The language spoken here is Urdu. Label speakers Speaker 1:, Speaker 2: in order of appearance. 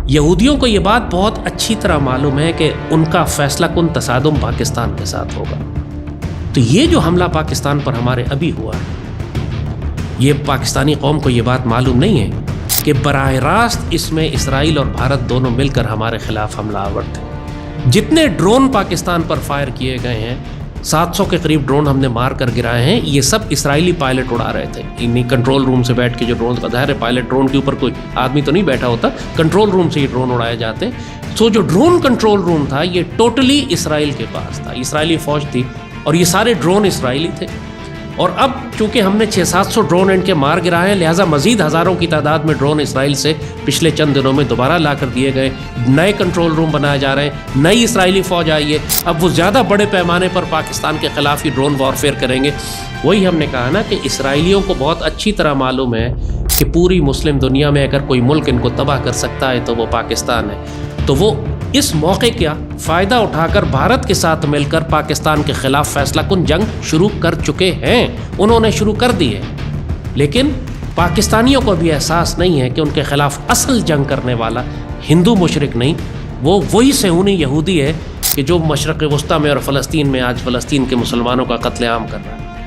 Speaker 1: یہودیوں کو یہ بات بہت اچھی طرح معلوم ہے کہ ان کا فیصلہ کن تصادم پاکستان کے ساتھ ہوگا. تو یہ جو حملہ پاکستان پر ہمارے ابھی ہوا ہے، یہ پاکستانی قوم کو یہ بات معلوم نہیں ہے کہ براہ راست اس میں اسرائیل اور بھارت دونوں مل کر ہمارے خلاف حملہ آور تھے. جتنے ڈرون پاکستان پر فائر کیے گئے ہیں، 700 کے قریب ڈرون ہم نے مار کر گرائے ہیں، یہ سب اسرائیلی پائلٹ اڑا رہے تھے. انہی کنٹرول روم سے بیٹھ کے جو ڈرون کا ظاہر ہے، پائلٹ ڈرون کے اوپر کوئی آدمی تو نہیں بیٹھا ہوتا، کنٹرول روم سے یہ ڈرون اڑائے جاتے ہیں. سو جو ڈرون کنٹرول روم تھا یہ ٹوٹلی اسرائیل کے پاس تھا، اسرائیلی فوج تھی اور یہ سارے ڈرون اسرائیلی تھے. اور اب چونکہ ہم نے 600-700 ڈرون ان کے مار گرائے ہیں، لہٰذا مزید ہزاروں کی تعداد میں ڈرون اسرائیل سے پچھلے چند دنوں میں دوبارہ لا کر دیے گئے، نئے کنٹرول روم بنائے جا رہے ہیں، نئی اسرائیلی فوج آئی ہے. اب وہ زیادہ بڑے پیمانے پر پاکستان کے خلاف ہی ڈرون وارفیئر کریں گے. وہی ہم نے کہا نا کہ اسرائیلیوں کو بہت اچھی طرح معلوم ہے کہ پوری مسلم دنیا میں اگر کوئی ملک ان کو تباہ کر سکتا ہے تو وہ پاکستان ہے. تو وہ اس موقع کا فائدہ اٹھا کر بھارت کے ساتھ مل کر پاکستان کے خلاف فیصلہ کن جنگ شروع کر چکے ہیں. انہوں نے شروع کر دی ہے، لیکن پاکستانیوں کو بھی احساس نہیں ہے کہ ان کے خلاف اصل جنگ کرنے والا ہندو مشرک نہیں، وہ وہی صہیونی یہودی ہے کہ جو مشرق وسطیٰ میں اور فلسطین میں آج فلسطین کے مسلمانوں کا قتل عام کر رہا ہے.